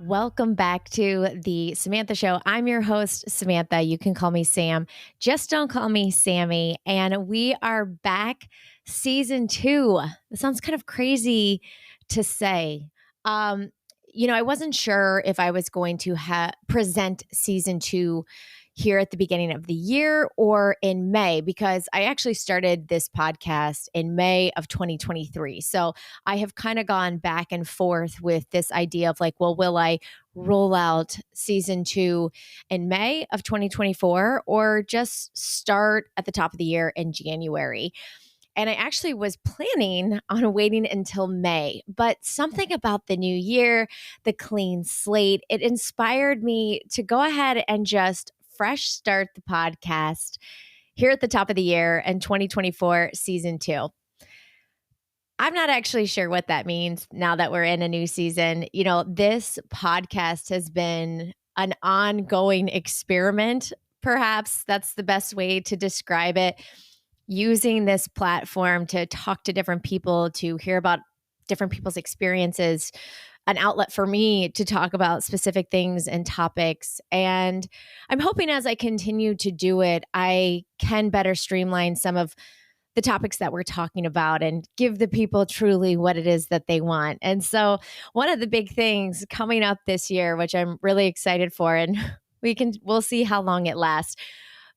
Welcome back to the Samantha Show. I'm your host, Samantha. You can call me Sam. Just don't call me Sammy. And we are back, season 2. It sounds kind of crazy to say. Um, I wasn't sure if I was going to present season 2 here at the beginning of the year or in May, because I actually started this podcast in May of 2023. So I have kind of gone back and forth with this idea of like, well, will I roll out season 2 in May of 2024 or just start at the top of the year in January? And I actually was planning on waiting until May, but something about the new year, the clean slate, it inspired me to go ahead and just fresh start the podcast here at the top of the year in 2024 season 2. I'm not actually sure what that means now that we're in a new season. This podcast has been an ongoing experiment. Perhaps that's the best way to describe it. Using this platform to talk to different people, to hear about different people's experiences, an outlet for me to talk about specific things and topics. And I'm hoping as I continue to do it, I can better streamline some of the topics that we're talking about and give the people truly what it is that they want. And so one of the big things coming up this year, which I'm really excited for, and we'll see how long it lasts.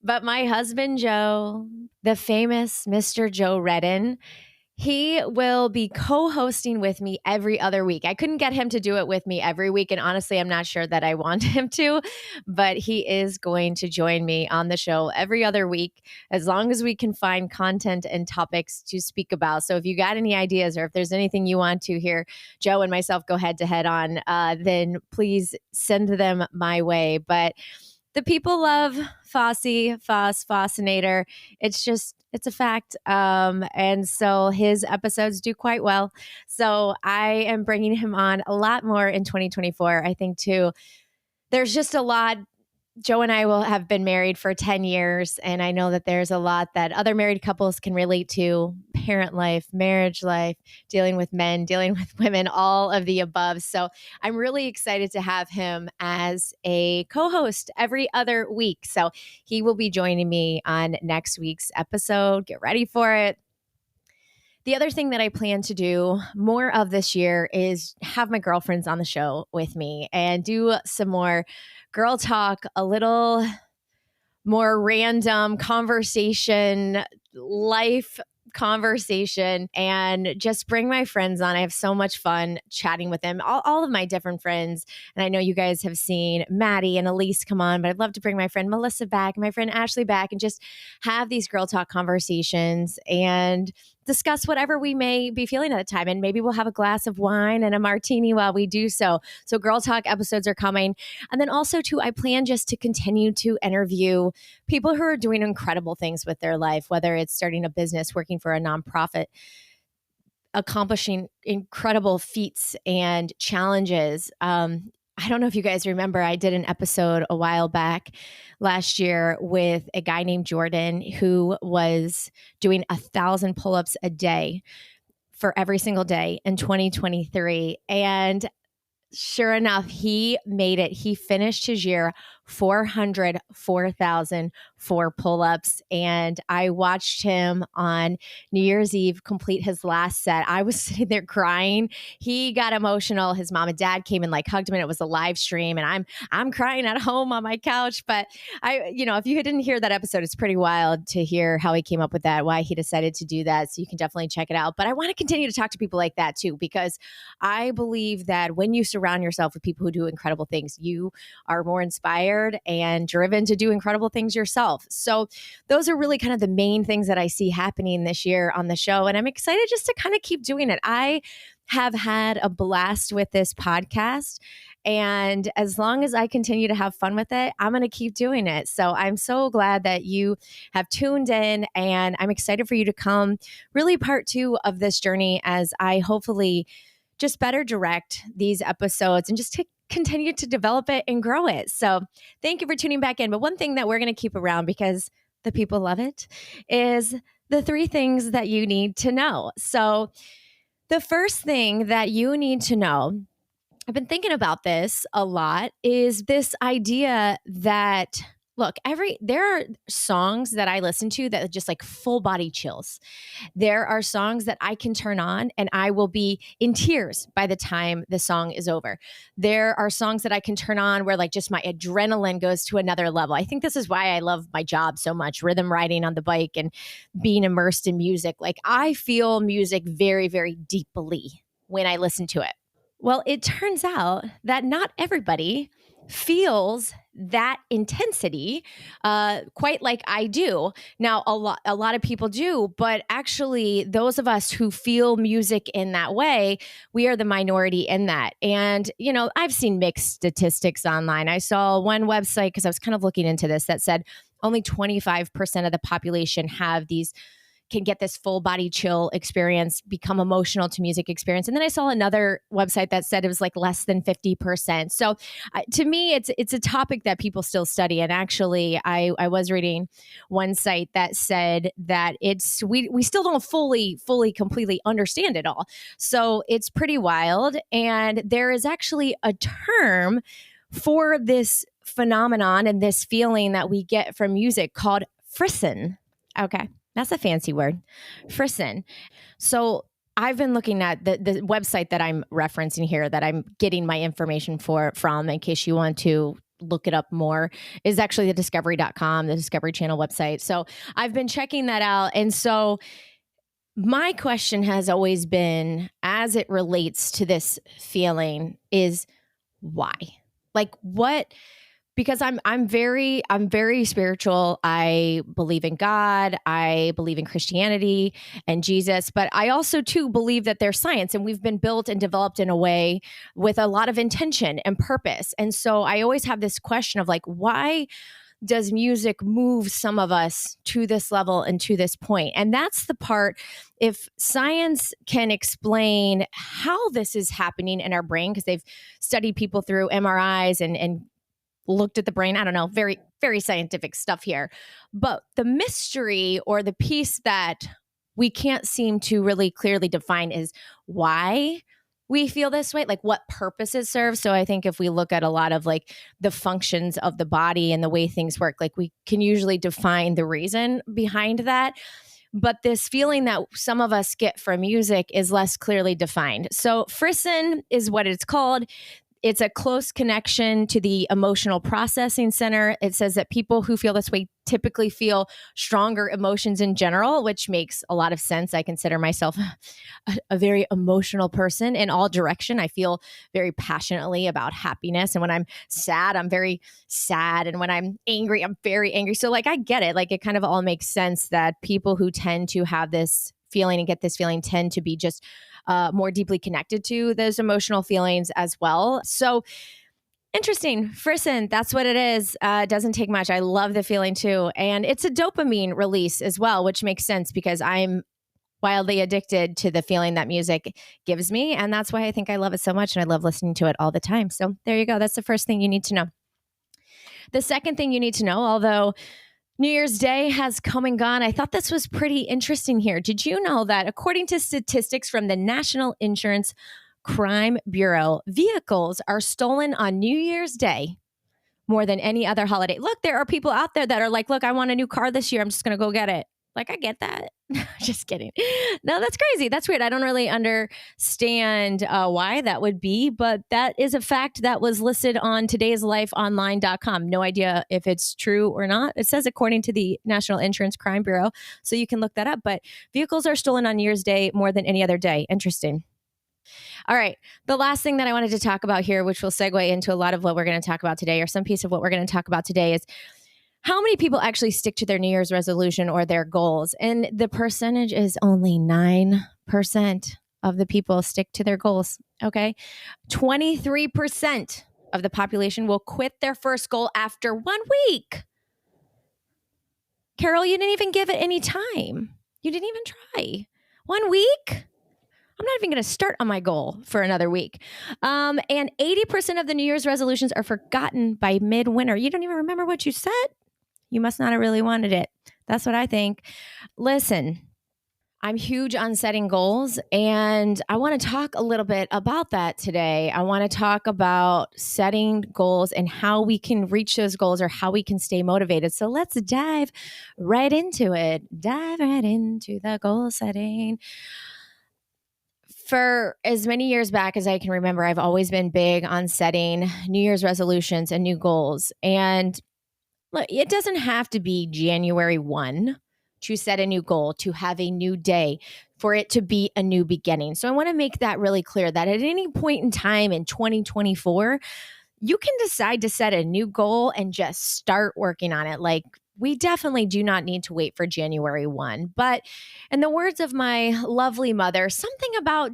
But my husband, Joe, the famous Mr. Joe Redden, he will be co-hosting with me every other week. I couldn't get him to do it with me every week. And honestly, I'm not sure that I want him to, but he is going to join me on the show every other week, as long as we can find content and topics to speak about. So if you got any ideas or if there's anything you want to hear Joe and myself go head to head on, then please send them my way. But the people love Fossinator. It's a fact. And so his episodes do quite well. So I am bringing him on a lot more in 2024. I think too, there's just a lot. Joe and I will have been married for 10 years, and I know that there's a lot that other married couples can relate to: parent life, marriage life, dealing with men, dealing with women, all of the above. So I'm really excited to have him as a co-host every other week. So he will be joining me on next week's episode. Get ready for it. The other thing that I plan to do more of this year is have my girlfriends on the show with me and do some more girl talk, a little more random conversation, life conversation, and just bring my friends on. I have so much fun chatting with them, all of my different friends. And I know you guys have seen Maddie and Elise come on, but I'd love to bring my friend Melissa back, my friend Ashley back, and just have these girl talk conversations and discuss whatever we may be feeling at the time. And maybe we'll have a glass of wine and a martini while we do so. So girl talk episodes are coming. And then also too, I plan just to continue to interview people who are doing incredible things with their life, whether it's starting a business, working for a nonprofit, accomplishing incredible feats and challenges. I don't know if you guys remember, I did an episode a while back last year with a guy named Jordan who was doing 1,000 pull-ups a day for every single day in 2023. And sure enough, he made it. He finished his year 404,004 pull-ups. And I watched him on New Year's Eve complete his last set. I was sitting there crying. He got emotional. His mom and dad came and hugged him, and it was a live stream. And I'm crying at home on my couch. But if you didn't hear that episode, it's pretty wild to hear how he came up with that, why he decided to do that. So you can definitely check it out. But I want to continue to talk to people like that too, because I believe that when you surround yourself with people who do incredible things, you are more inspired and driven to do incredible things yourself. So those are really kind of the main things that I see happening this year on the show. And I'm excited just to kind of keep doing it. I have had a blast with this podcast. And as long as I continue to have fun with it, I'm going to keep doing it. So I'm so glad that you have tuned in, and I'm excited for you to come really part 2 of this journey as I hopefully just better direct these episodes and just to continue to develop it and grow it. So thank you for tuning back in. But one thing that we're going to keep around, because the people love it, is the 3 things that you need to know. So the first thing that you need to know I've been thinking about this a lot is this idea that look, there are songs that I listen to that are just like full body chills. There are songs that I can turn on and I will be in tears by the time the song is over. There are songs that I can turn on where like just my adrenaline goes to another level. I think this is why I love my job so much, rhythm riding on the bike and being immersed in music. Like I feel music very, very deeply when I listen to it. Well, it turns out that not everybody feels that intensity quite like I do. Now, a lot of people do, but actually, those of us who feel music in that way, we are the minority in that. And I've seen mixed statistics online. I saw one website because I was kind of looking into this that said only 25% of the population can get this full body chill experience, become emotional to music experience. And then I saw another website that said it was like less than 50%. So to me, it's a topic that people still study. And actually, I was reading one site that said that we still don't fully, completely understand it all. So it's pretty wild. And there is actually a term for this phenomenon and this feeling that we get from music called frisson. Okay. That's a fancy word, frisson. So I've been looking at the website that I'm referencing here that I'm getting my information from in case you want to look it up more is actually the discovery.com, the Discovery Channel website. So I've been checking that out. And so my question has always been, as it relates to this feeling, is why? Like what? Because I'm very spiritual. I believe in God. I believe in Christianity and Jesus, but I also too believe that there's science and we've been built and developed in a way with a lot of intention and purpose. And so I always have this question of like, why does music move some of us to this level and to this point? And that's the part, if science can explain how this is happening in our brain, because they've studied people through MRIs and looked at the brain. I don't know, very, very scientific stuff here. But the mystery or the piece that we can't seem to really clearly define is why we feel this way, like what purpose it serves. So I think if we look at a lot of like the functions of the body and the way things work, like we can usually define the reason behind that. But this feeling that some of us get from music is less clearly defined. So frisson is what it's called. It's a close connection to the emotional processing center. It says that people who feel this way typically feel stronger emotions in general, which makes a lot of sense. I consider myself a very emotional person in all direction. I feel very passionately about happiness. And when I'm sad, I'm very sad. And when I'm angry, I'm very angry. So like, I get it. Like it kind of all makes sense that people who tend to have this feeling and get this feeling tend to be just more deeply connected to those emotional feelings as well. So interesting. Frisson, that's what it is. It doesn't take much. I love the feeling too. And it's a dopamine release as well, which makes sense because I'm wildly addicted to the feeling that music gives me. And that's why I think I love it so much. And I love listening to it all the time. So there you go. That's the first thing you need to know. The second thing you need to know, although New Year's Day has come and gone, I thought this was pretty interesting here. Did you know that according to statistics from the National Insurance Crime Bureau, vehicles are stolen on New Year's Day more than any other holiday? Look, there are people out there that are like, look, I want a new car this year. I'm just going to go get it. Like, I get that. Just kidding. No, that's crazy. That's weird. I don't really understand why that would be, but that is a fact that was listed on todayslifeonline.com. No idea if it's true or not. It says according to the National Insurance Crime Bureau, so you can look that up. But vehicles are stolen on New Year's Day more than any other day. Interesting. All right. The last thing that I wanted to talk about here, which will segue into a lot of what we're going to talk about today, or some piece of what we're going to talk about today, is how many people actually stick to their New Year's resolution or their goals? And the percentage is only 9% of the people stick to their goals. Okay. 23% of the population will quit their first goal after 1 week. Carol, you didn't even give it any time. You didn't even try. 1 week? I'm not even going to start on my goal for another week. And 80% of the New Year's resolutions are forgotten by midwinter. You don't even remember what you said? You must not have really wanted it. That's what I think. Listen, I'm huge on setting goals, and I want to talk a little bit about that today. I want to talk about setting goals and how we can reach those goals or how we can stay motivated. So let's dive right into it. Dive right into the goal setting. For as many years back as I can remember, I've always been big on setting New Year's resolutions and new goals. And look, it doesn't have to be January 1 to set a new goal, to have a new day, for it to be a new beginning. So I want to make that really clear that at any point in time in 2024, you can decide to set a new goal and just start working on it. Like, we definitely do not need to wait for January 1. But in the words of my lovely mother, something about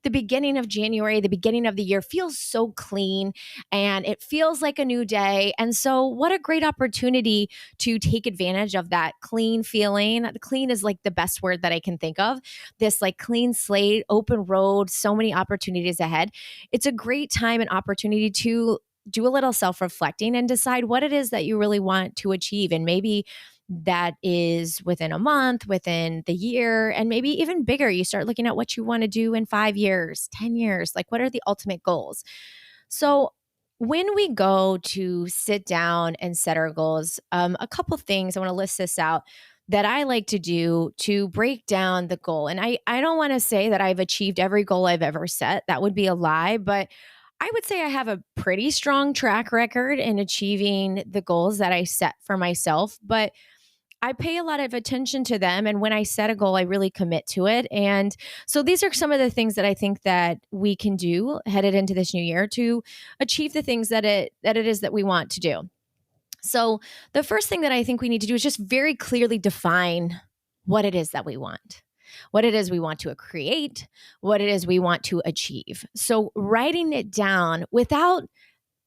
the beginning of January, the beginning of the year feels so clean and it feels like a new day. And so, what a great opportunity to take advantage of that clean feeling. Clean is like the best word that I can think of. This like clean slate, open road, so many opportunities ahead. It's a great time and opportunity to do a little self reflecting and decide what it is that you really want to achieve. And maybe that is within a month, within the year, and maybe even bigger. You start looking at what you want to do in 5 years, 10 years. Like, what are the ultimate goals? So, when we go to sit down and set our goals, a couple things I want to list this out that I like to do to break down the goal. And I don't want to say that I've achieved every goal I've ever set. That would be a lie, but I would say I have a pretty strong track record in achieving the goals that I set for myself, but I pay a lot of attention to them. And when I set a goal, I really commit to it. And so these are some of the things that I think that we can do headed into this new year to achieve the things that it is that we want to do. So the first thing that I think we need to do is just very clearly define what it is that we want, what it is we want to create, what it is we want to achieve. So writing it down without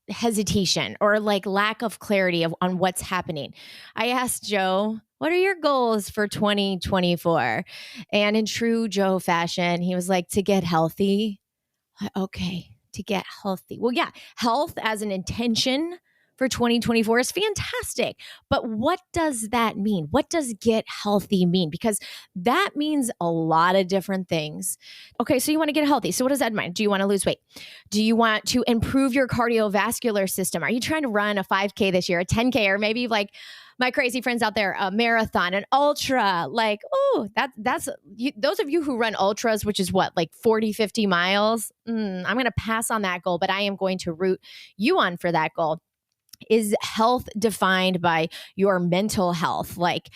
hesitation or like lack of clarity on what's happening. I asked Joe, what are your goals for 2024? And in true Joe fashion, he was like, to get healthy. Okay, to get healthy. Well, yeah, health as an intention for 2024 is fantastic. But what does that mean? What does get healthy mean? Because that means a lot of different things. Okay, so you want to get healthy. So what does that mean? Do you want to lose weight? Do you want to improve your cardiovascular system? Are you trying to run a 5K this year, a 10K, or maybe like my crazy friends out there, a marathon, an ultra, like, oh, that's you, those of you who run ultras, which is what, like 40, 50 miles. I'm going to pass on that goal, but I am going to root you on for that goal. Is health defined by your mental health? Like,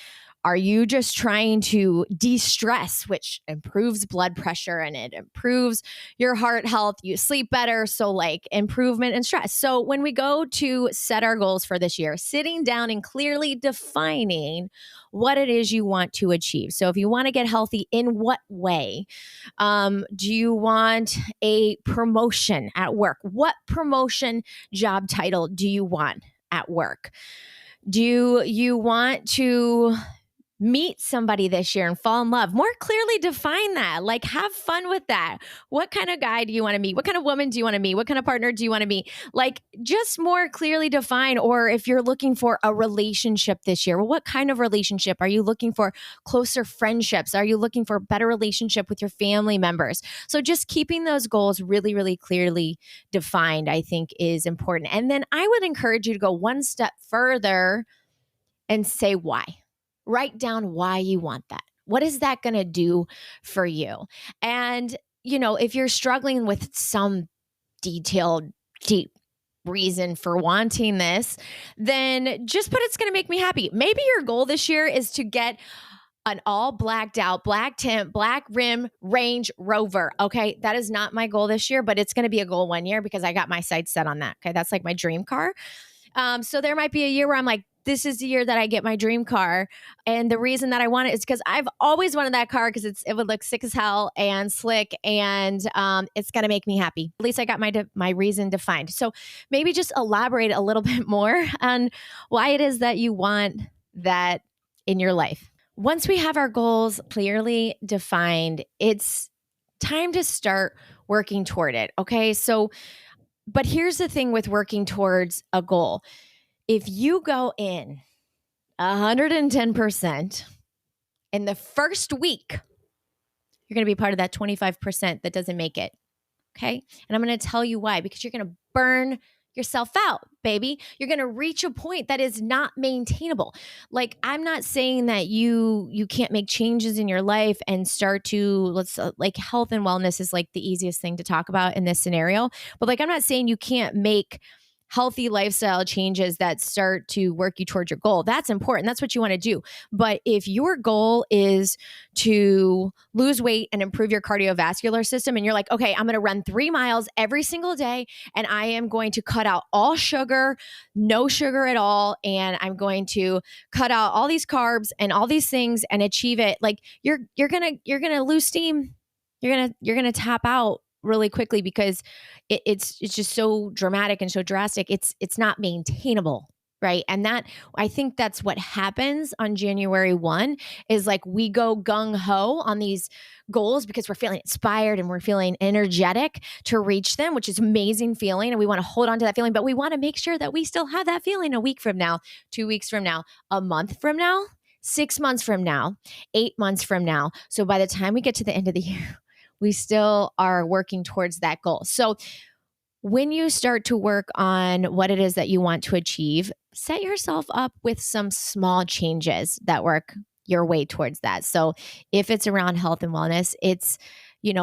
are you just trying to de-stress, which improves blood pressure and it improves your heart health? You sleep better. So, like, improvement in stress. So, when we go to set our goals for this year, sitting down and clearly defining what it is you want to achieve. So, if you want to get healthy, in what way? Do you want a promotion at work? What promotion job title do you want at work? Do you want to meet somebody this year and fall in love? More clearly define that. Like, have fun with that. What kind of guy do you want to meet? What kind of woman do you want to meet? What kind of partner do you want to meet? Like, just more clearly define. Or if you're looking for a relationship this year, well, what kind of relationship? Are you looking for closer friendships? Are you looking for a better relationship with your family members? So just keeping those goals really, really clearly defined, I think, is important. And then I would encourage you to go one step further and say why. Write down why you want that. What is that going to do for you? And, you know, if you're struggling with some detailed, deep reason for wanting this, then just put it's going to make me happy. Maybe your goal this year is to get an all blacked out, black tint, black rim Range Rover. Okay. That is not my goal this year, but it's going to be a goal one year because I got my sights set on that. Okay. That's like my dream car. So there might be a year where I'm like, this is the year that I get my dream car. And the reason that I want it is because I've always wanted that car because it would look sick as hell and slick, and it's going to make me happy. At least I got my reason defined. So maybe just elaborate a little bit more on why it is that you want that in your life. Once we have our goals clearly defined, it's time to start working toward it. Okay. So, but here's the thing with working towards a goal. If you go in 110% in the first week You're going to be part of that 25% that doesn't make it. Okay. And I'm going to tell you why, because you're going to burn yourself out, baby. You're going to reach a point that is not maintainable. Like, I'm not saying that you can't make changes in your life and start to like health and wellness is like the easiest thing to talk about in this scenario. But like, I'm not saying you can't make healthy lifestyle changes that start to work you towards your goal. That's important. That's what you want to do. But if your goal is to lose weight and improve your cardiovascular system, and you're like, okay, I'm going to run 3 miles every single day, and I am going to cut out all sugar, no sugar at all, and I'm going to cut out all these carbs and all these things and achieve it, like you're gonna lose steam. You're gonna tap out really quickly because it's just so dramatic and so drastic. It's not maintainable, right? And that, I think that's what happens on January 1 is like we go gung ho on these goals because we're feeling inspired and we're feeling energetic to reach them, which is amazing feeling. And we want to hold on to that feeling, but we want to make sure that we still have that feeling a week from now, 2 weeks from now, a month from now, 6 months from now, 8 months from now. So by the time we get to the end of the year, we still are working towards that goal. So when you start to work on what it is that you want to achieve, set yourself up with some small changes that work your way towards that. So if it's around health and wellness, it's,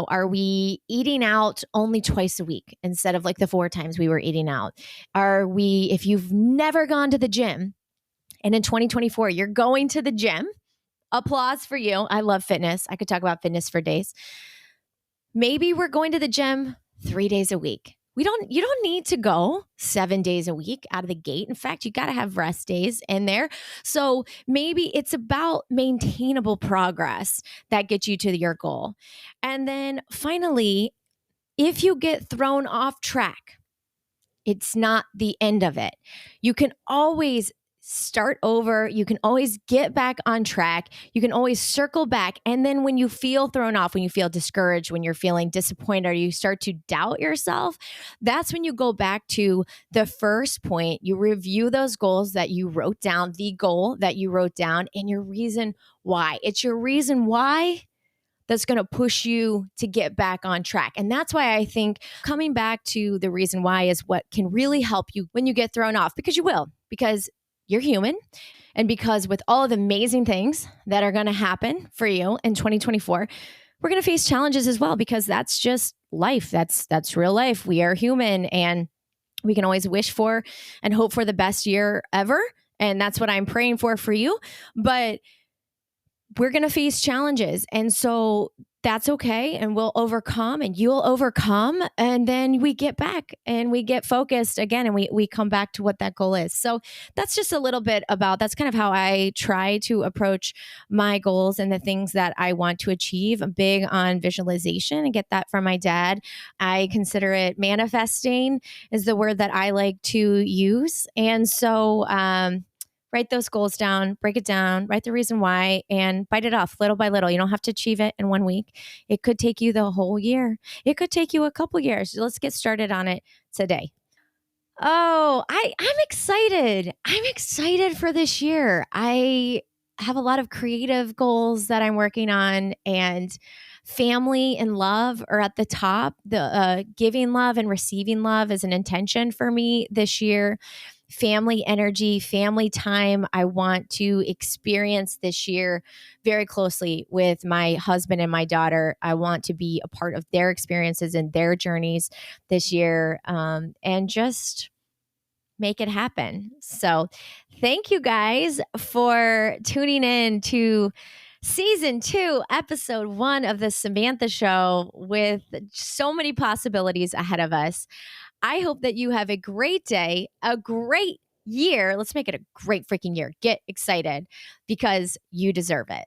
are we eating out only twice a week instead of like the 4 times we were eating out? If you've never gone to the gym and in 2024, you're going to the gym, applause for you. I love fitness. I could talk about fitness for days. Maybe we're going to the gym 3 days a week. You don't need to go 7 days a week out of the gate. In fact, you got to have rest days in there. So maybe it's about maintainable progress that gets you to your goal. And then finally, if you get thrown off track, it's not the end of it. You can always start over. You can always get back on track. You can always circle back. And then when you feel thrown off, when you feel discouraged, when you're feeling disappointed, or you start to doubt yourself, that's when you go back to the first point. You review those goals that you wrote down, the goal that you wrote down, and your reason why. It's your reason why that's going to push you to get back on track. And that's why I think coming back to the reason why is what can really help you when you get thrown off, because you will, because you're human. And because with all of the amazing things that are going to happen for you in 2024, we're going to face challenges as well, because that's just life. That's real life. We are human, and we can always wish for and hope for the best year ever. And that's what I'm praying for you. But we're going to face challenges. And so that's okay. And we'll overcome, and you'll overcome. And then we get back and we get focused again, and we come back to what that goal is. So that's just a little bit about, that's kind of how I try to approach my goals and the things that I want to achieve. I'm big on visualization and get that from my dad. I consider it manifesting is the word that I like to use. And so, write those goals down, break it down, write the reason why, and bite it off little by little. You don't have to achieve it in 1 week. It could take you the whole year. It could take you a couple years. Let's get started on it today. Oh, I'm excited. I'm excited for this year. I have a lot of creative goals that I'm working on, and family and love are at the top. The giving love and receiving love is an intention for me this year. Family energy, family time, I want to experience this year very closely with my husband and my daughter. I want to be a part of their experiences and their journeys this year, and just make it happen. So thank you guys for tuning in to Season 2, Episode 1 of the Samantha Show, with so many possibilities ahead of us. I hope that you have a great day, a great year. Let's make it a great freaking year. Get excited, because you deserve it.